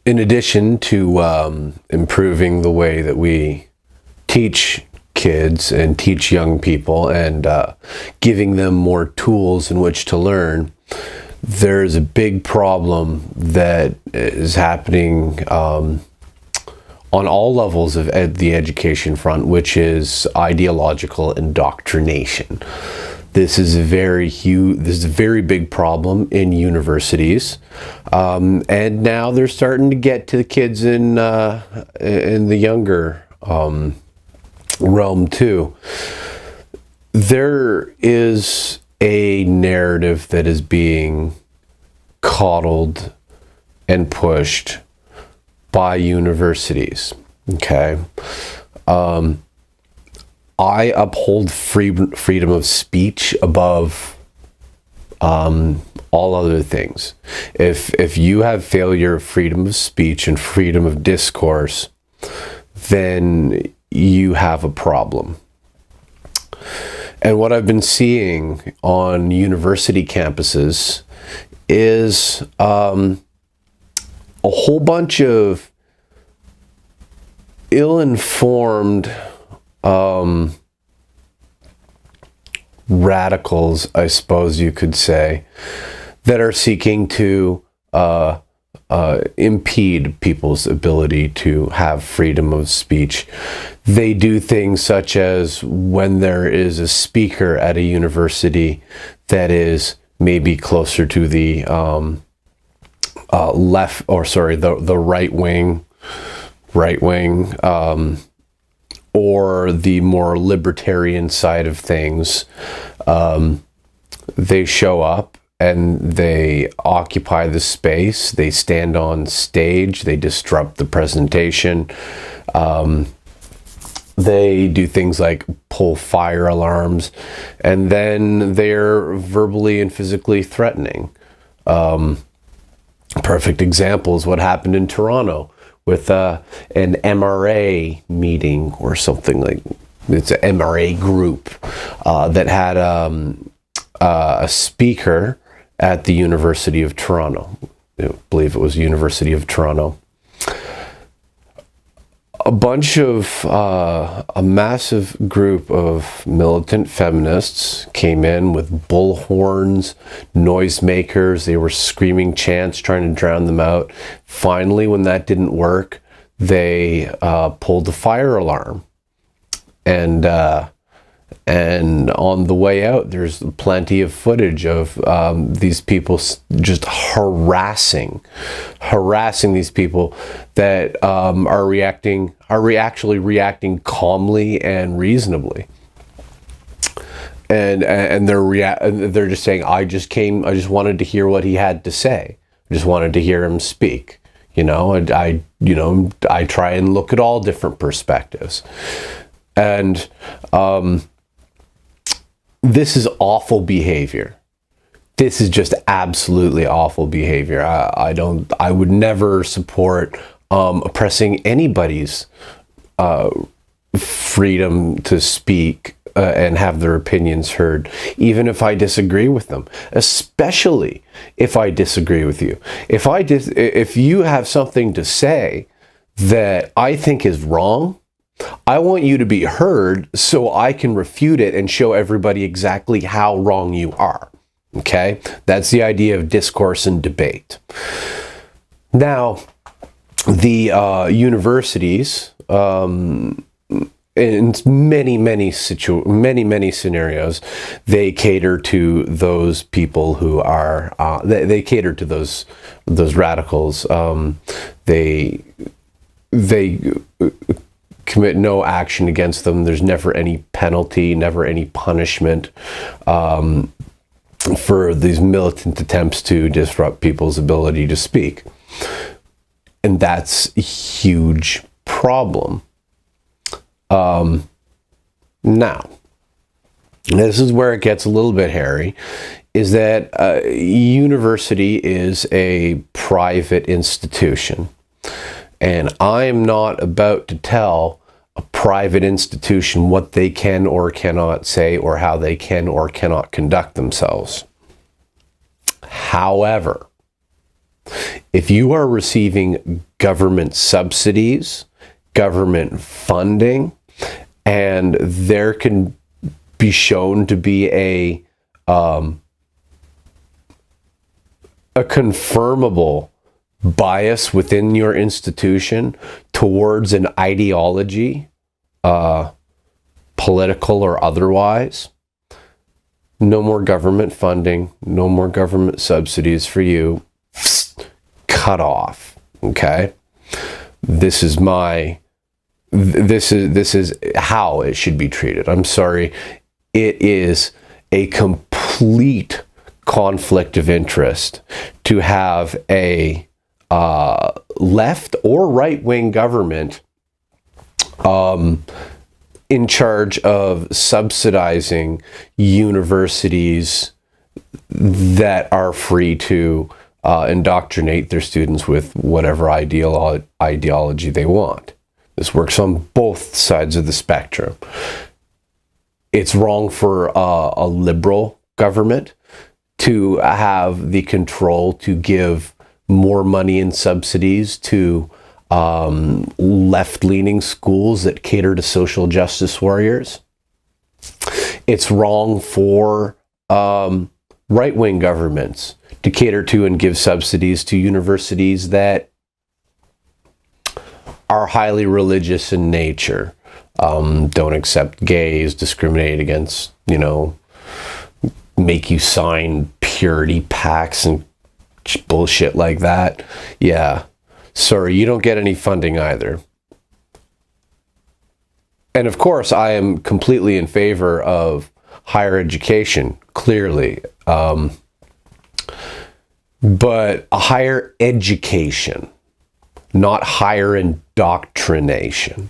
in addition to improving the way that we teach kids and teach young people and giving them more tools in which to learn, there's a big problem that is happening on all levels of the education front, which is ideological indoctrination. This is a very big problem in universities, and now they're starting to get to the kids in the younger realm too. There is a narrative that is being coddled and pushed by universities. Okay. I uphold freedom of speech above all other things. If you have failure of freedom of speech and freedom of discourse, then you have a problem. And what I've been seeing on university campuses is a whole bunch of ill-informed radicals, I suppose you could say, that are seeking to impede people's ability to have freedom of speech. They do things such as, when there is a speaker at a university that is maybe closer to the the right wing, or the more libertarian side of things, they show up and they occupy the space, they stand on stage, they disrupt the presentation, they do things like pull fire alarms, and then they're verbally and physically threatening. Perfect example is what happened in Toronto with an MRA meeting or something like. It's an MRA group that had a speaker at the University of Toronto. I believe it was University of Toronto. A massive group of militant feminists came in with bullhorns, noisemakers. They were screaming chants, trying to drown them out. Finally, when that didn't work, they pulled the fire alarm. And on the way out, there's plenty of footage of these people just harassing these people that are actually reacting calmly and reasonably. And they're just saying, I just wanted to hear what he had to say. I just wanted to hear him speak. I try and look at all different perspectives. And this is awful behavior. This is just absolutely awful behavior. I would never support oppressing anybody's freedom to speak and have their opinions heard, even if I disagree with them, especially if I disagree with you. If you have something to say that I think is wrong, I want you to be heard so I can refute it and show everybody exactly how wrong you are. Okay? That's the idea of discourse and debate. Now, the universities, in many scenarios, they cater to those people who are, they cater to those radicals. They commit no action against them. There's never any penalty, never any punishment for these militant attempts to disrupt people's ability to speak. And that's a huge problem. Now, this is where it gets a little bit hairy, is that university is a private institution. And I am not about to tell a private institution what they can or cannot say or how they can or cannot conduct themselves. However, If you are receiving government subsidies, government funding, and there can be shown to be a confirmable bias within your institution towards an ideology, political or otherwise, no more government funding, no more government subsidies for you. Cut off. Okay, this is how it should be treated. I'm sorry, it is a complete conflict of interest to have a left or right-wing government in charge of subsidizing universities that are free to indoctrinate their students with whatever ideology they want. This works on both sides of the spectrum. It's wrong for a liberal government to have the control to give more money and subsidies to left-leaning schools that cater to social justice warriors. It's wrong for right-wing governments to cater to and give subsidies to universities that are highly religious in nature, don't accept gays, discriminate against, make you sign purity pacts and bullshit like that. Yeah, sorry, you don't get any funding either. And of course, I am completely in favor of higher education, clearly. But a higher education, not higher indoctrination.